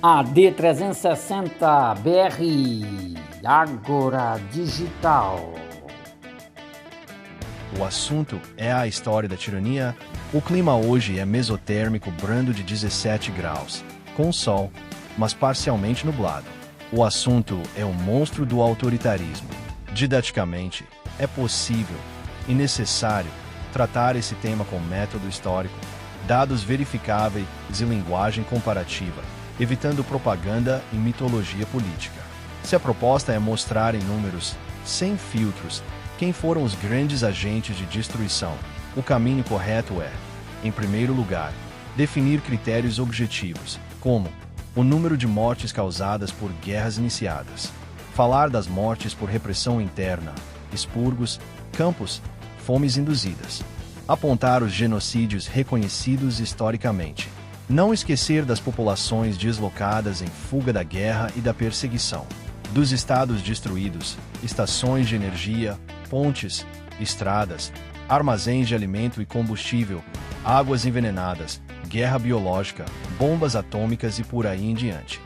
AD360 BR, Ágora Digital. O assunto é a história da tirania. O clima hoje é mesotérmico brando de 17 graus, com sol, mas parcialmente nublado. O assunto é o monstro do autoritarismo. Didaticamente, é possível e necessário tratar esse tema com método histórico, dados verificáveis e linguagem comparativa, evitando propaganda e mitologia política. Se a proposta é mostrar em números, sem filtros, quem foram os grandes agentes de destruição, o caminho correto é, em primeiro lugar, definir critérios objetivos, como o número de mortes causadas por guerras iniciadas, falar das mortes por repressão interna, expurgos, campos, fomes induzidas, apontar os genocídios reconhecidos historicamente, não esquecer das populações deslocadas em fuga da guerra e da perseguição, dos estados destruídos, estações de energia, pontes, estradas, armazéns de alimento e combustível, águas envenenadas, guerra biológica, bombas atômicas e por aí em diante.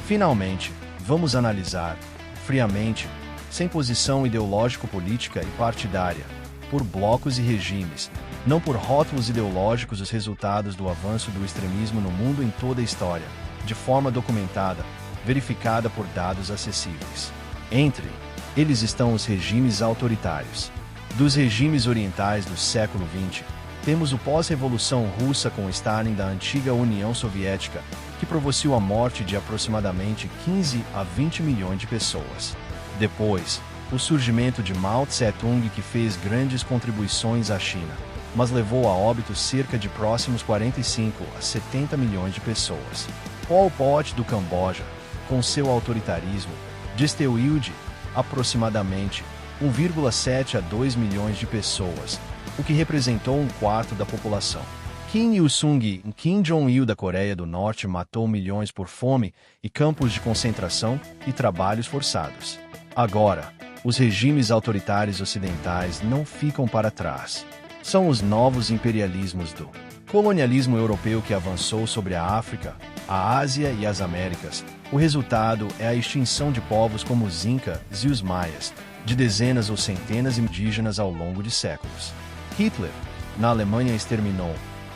Finalmente, vamos analisar, friamente, sem posição ideológico-política e partidária, por blocos e regimes, não por rótulos ideológicos, os resultados do avanço do extremismo no mundo em toda a história, de forma documentada, verificada por dados acessíveis. Entre eles estão os regimes autoritários. Dos regimes orientais do século XX, temos o pós-revolução russa com Stalin da antiga União Soviética, que provocou a morte de aproximadamente 15 a 20 milhões de pessoas. Depois, o surgimento de Mao Tse-tung, que fez grandes contribuições à China, mas levou a óbito cerca de próximos 45 a 70 milhões de pessoas. Pol Pot do Camboja, com seu autoritarismo, destruiu de, aproximadamente, 1,7 a 2 milhões de pessoas, o que representou um quarto da população. Kim Il-sung, Kim Jong-il da Coreia do Norte, matou milhões por fome e campos de concentração e trabalhos forçados. Agora, os regimes autoritários ocidentais não ficam para trás. São os novos imperialismos do colonialismo europeu que avançou sobre a África, a Ásia e as Américas. O resultado é a extinção de povos como os Incas e os Maias, de dezenas ou centenas de indígenas ao longo de séculos. Hitler, na Alemanha, exterminou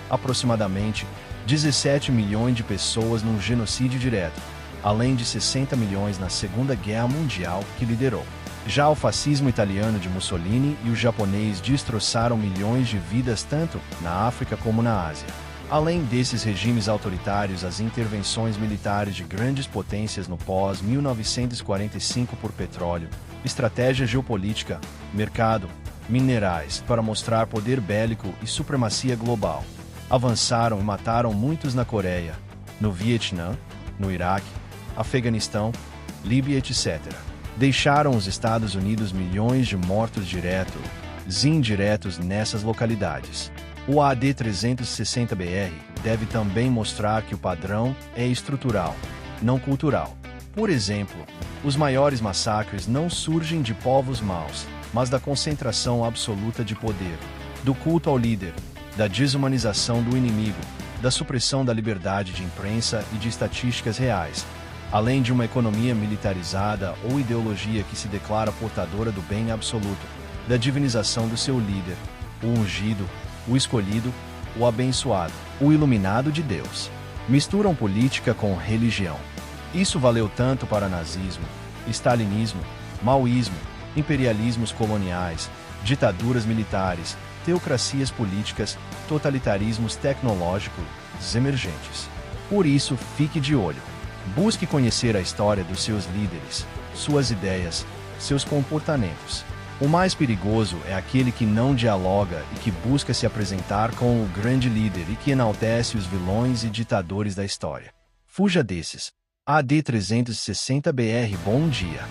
aproximadamente 17 milhões de pessoas num genocídio direto, além de 60 milhões na Segunda Guerra Mundial que liderou. Já o fascismo italiano de Mussolini e o japonês destroçaram milhões de vidas tanto na África como na Ásia. Além desses regimes autoritários, as intervenções militares de grandes potências no pós-1945 por petróleo, estratégia geopolítica, mercado, minerais, para mostrar poder bélico e supremacia global, avançaram e mataram muitos na Coreia, no Vietnã, no Iraque, Afeganistão, Líbia, etc. Deixaram os Estados Unidos milhões de mortos diretos e indiretos nessas localidades. O AD360BR deve também mostrar que o padrão é estrutural, não cultural. Por exemplo, os maiores massacres não surgem de povos maus, mas da concentração absoluta de poder, do culto ao líder, da desumanização do inimigo, da supressão da liberdade de imprensa e de estatísticas reais, além de uma economia militarizada ou ideologia que se declara portadora do bem absoluto, da divinização do seu líder, o ungido, o escolhido, o abençoado, o iluminado de Deus. Misturam política com religião. Isso valeu tanto para nazismo, stalinismo, maoísmo, imperialismos coloniais, ditaduras militares, teocracias políticas, totalitarismos tecnológicos emergentes. Por isso, fique de olho. Busque conhecer a história dos seus líderes, suas ideias, seus comportamentos. O mais perigoso é aquele que não dialoga e que busca se apresentar como o grande líder e que enaltece os vilões e ditadores da história. Fuja desses. AD360BR. Bom dia.